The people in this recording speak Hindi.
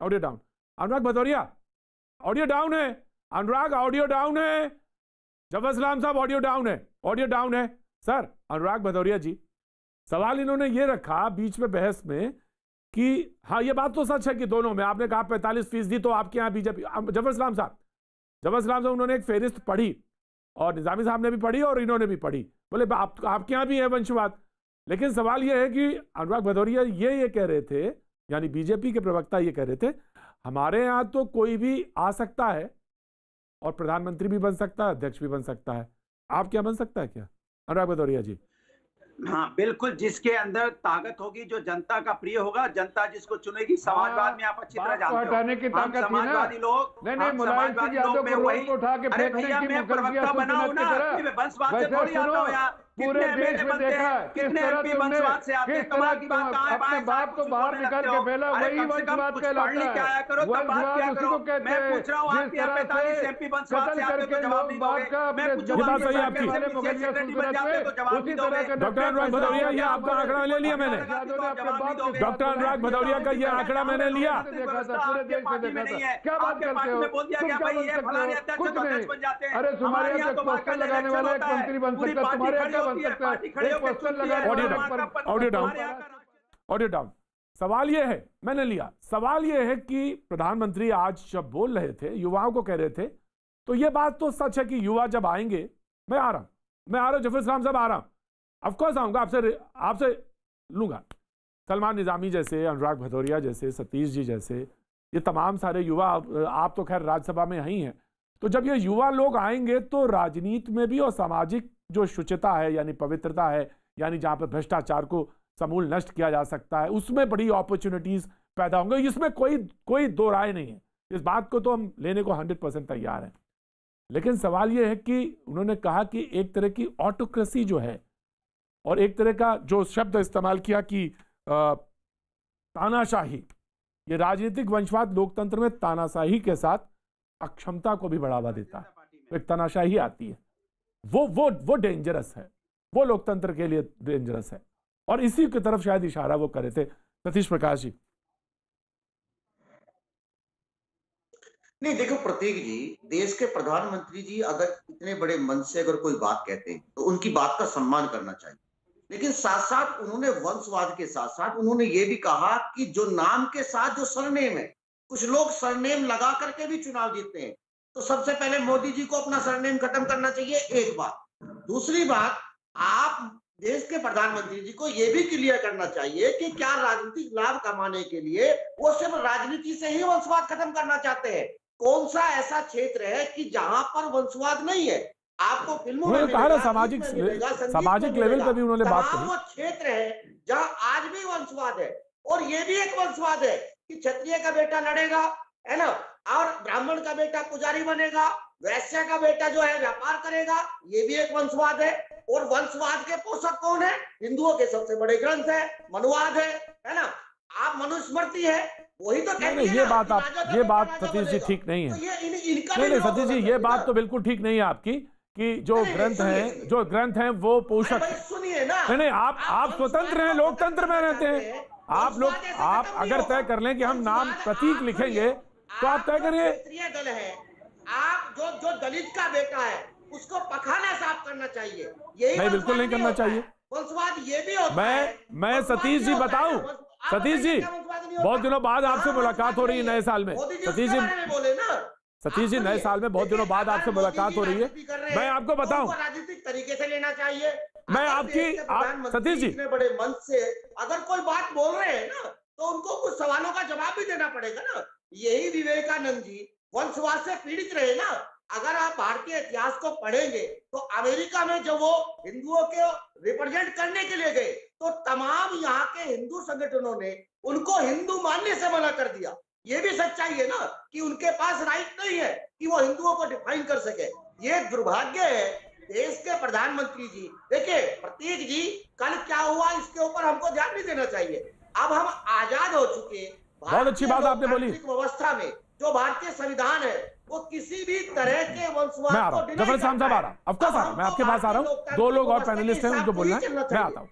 Audio down. Anurag Bhadauria audio down है। अनुराग ऑडियो डाउन है। जफर सलाम साहब ऑडियो डाउन है, ऑडियो डाउन है। सर अनुराग भदौरिया जी, सवाल इन्होंने ये रखा बीच में बहस में कि हाँ ये बात तो सच है कि दोनों में आपने कहा 45% तो आपके यहाँ बीजेपी। जफर सलाम साहब उन्होंने एक फेहरिस्त पढ़ी और निजामी साहब ने भी पढ़ी और इन्होंने भी पढ़ी, बोले आपके यहाँ भी है वंशवाद। लेकिन सवाल यह है कि अनुराग भदौरिया ये कह रहे थे, यानी बीजेपी के प्रवक्ता ये कह रहे थे हमारे यहाँ तो कोई भी आ सकता है और प्रधानमंत्री भी बन सकता है, अध्यक्ष भी बन सकता है, आप क्या बन सकता है क्या अनुराग भदौरिया जी? हाँ बिल्कुल, जिसके अंदर ताकत होगी, जो जनता का प्रिय होगा, जनता जिसको चुनेगी। समाजवाद में आप अच्छी तरह जानते हो, हम समाजवादी लोग, समाजवादी लोग में वही, अरे भैया मैं प्रवक्ता बना हूं ना, मैं वंशवाद से थोड़ी आता हूँ यार। पूरे देश में देखा है कितने एमपी वंशवाद से आते हैं, कमाल की बात कहाँ है? अपने बाप को बाहर निकाल के फैला, वही वंशवाद कहलाता है। करो तब बात क्या करो। मैं पूछ रहा हूँ आपके 45 एमपी वंशवाद से आते तो जवाब नहीं दोगे। मैं पूछूंगा डॉक्टर अनुराग भदौरिया, ये आपका आंकड़ा ले लिया मैंने, डॉक्टर अनुराग भदौरिया का ये आंकड़ा मैंने लिया। क्या बात करते हो? कुछ नहीं। अरे तुम्हारे यहाँ तो पोस्टर लगाने वाला एक मंत्री बन सकता है, तुम्हारे यहाँ बन सकता है एक पोस्टर लगाने वाला। Audio down. सवाल ये है, मैंने लिया, सवाल ये है कि प्रधानमंत्री आज जब बोल रहे थे, युवाओं को कह रहे थे, तो ये बात तो सच है कि युवा जब आएंगे, मैं आ रहा हूं जफर सलाम साहब आ रहा हूं, ऑफकोर्स आऊंगा, आपसे लूंगा। सलमान निजामी जैसे, अनुराग भदौरिया जैसे, सतीश जी जैसे, ये तमाम सारे युवा, आप तो खैर राज्यसभा में ही हैं, तो जब ये युवा लोग आएंगे तो राजनीति में भी और सामाजिक जो शुचिता है, यानी पवित्रता है, यानी जहां पर भ्रष्टाचार को समूल नष्ट किया जा सकता है, उसमें बड़ी अपॉर्चुनिटीज पैदा होंगे। इसमें कोई दो राय नहीं है, इस बात को तो हम लेने को 100% तैयार हैं। लेकिन सवाल यह है कि उन्होंने कहा कि एक तरह की ऑटोक्रेसी जो है, और एक तरह का जो शब्द इस्तेमाल किया कि तानाशाही, ये राजनीतिक वंशवाद लोकतंत्र में तानाशाही के साथ अक्षमता को भी बढ़ावा देता है, तो एक तानाशाही आती है, वो डेंजरस है, वो लोकतंत्र के लिए डेंजरस है, और इसी की तरफ शायद इशारा वो करे थे। सतीश प्रकाश जी। नहीं देखो प्रतीक जी, देश के प्रधानमंत्री जी अगर इतने बड़े मन से अगर कोई बात कहते हैं तो उनकी बात का सम्मान करना चाहिए, लेकिन साथ साथ उन्होंने वंशवाद के साथ साथ उन्होंने ये भी कहा कि जो नाम के साथ जो सरनेम है, कुछ लोग सरनेम लगा करके भी चुनाव जीतते हैं, तो सबसे पहले मोदी जी को अपना सरनेम खत्म करना चाहिए, एक बात। दूसरी बात, आप देश के प्रधानमंत्री जी को यह भी क्लियर करना चाहिए कि क्या राजनीतिक लाभ कमाने के लिए वो सिर्फ राजनीति से ही वंशवाद खत्म करना चाहते हैं? कौन सा ऐसा क्षेत्र है कि जहां पर वंशवाद नहीं है? आपको फिल्मों में मिलेगा, सामाजिक लेवल पे भी उन्होंने बात करी। वो क्षेत्र है जहां आज भी वंशवाद है, और ये भी एक वंशवाद है कि क्षत्रिय का बेटा लड़ेगा, है ना, और ब्राह्मण का बेटा पुजारी बनेगा, वैश्य का बेटा जो है व्यापार करेगा, ये भी एक वंशवाद है। और वंशवाद के पोषक कौन है? हिंदुओं के सबसे बड़े ग्रंथ है, मनुवाद है ना, आप मनुस्मृति है, वही तो कहती है। ये बात सतीश जी ठीक नहीं है। नहीं सतीश जी, ये बात तो बिल्कुल ठीक नहीं है आपकी कि जो ग्रंथ हैं वो पोषक। सुनिए ना, नहीं आप स्वतंत्र हैं, लोकतंत्र में रहते हैं आप अगर तय कर लें कि हम नाम प्रतीक लिखेंगे तो आप तय करिए। क्षत्रिय दल है, आप जो दलित का बेटा है उसको पखाना साफ करना चाहिए, यही नहीं बिल्कुल नहीं करना चाहिए। वंशवाद ये भी होता है। मैं सतीश जी बताऊं, सतीश जी बहुत दिनों बाद आपसे मुलाकात हो रही है नए साल में। सतीश जी नए साल में बहुत दिनों बाद आपसे मुलाकात हो रही है। मैं आपको बताऊं, राजनीतिक तरीके से लेना चाहिए। मैं आपकी सतीश जी बड़े मन से अगर कोई बात बोल रहे हैं ना, तो उनको कुछ सवालों का जवाब भी देना पड़ेगा ना। यही विवेकानंद जी वंशवाद से पीड़ित रहे ना। अगर आप भारतीय इतिहास को पढ़ेंगे तो अमेरिका में जब वो हिंदुओं के रिप्रेजेंट करने के लिए गए तो तमाम यहाँ के हिंदू संगठनों ने उनको हिंदू मानने से मना कर दिया। ये भी सच्चाई है ना कि उनके पास राइट नहीं है कि वो हिंदुओं को डिफाइन कर सके। ये दुर्भाग्य है देश के प्रधानमंत्री जी। देखिए प्रतीक जी, कल क्या हुआ इसके ऊपर हमको ध्यान नहीं देना चाहिए। अब हम आजाद हो चुके। बहुत अच्छी बात आपने बोली। व्यवस्था में जो भारतीय संविधान है वो किसी भी तरह के वंशवाद को जफर साहब आ रहा हूं, ऑफ कोर्स मैं आपके पास आ रहा हूं। 2 लोग और पैनलिस्ट हैं, उनको बोलना है, मैं आता हूं।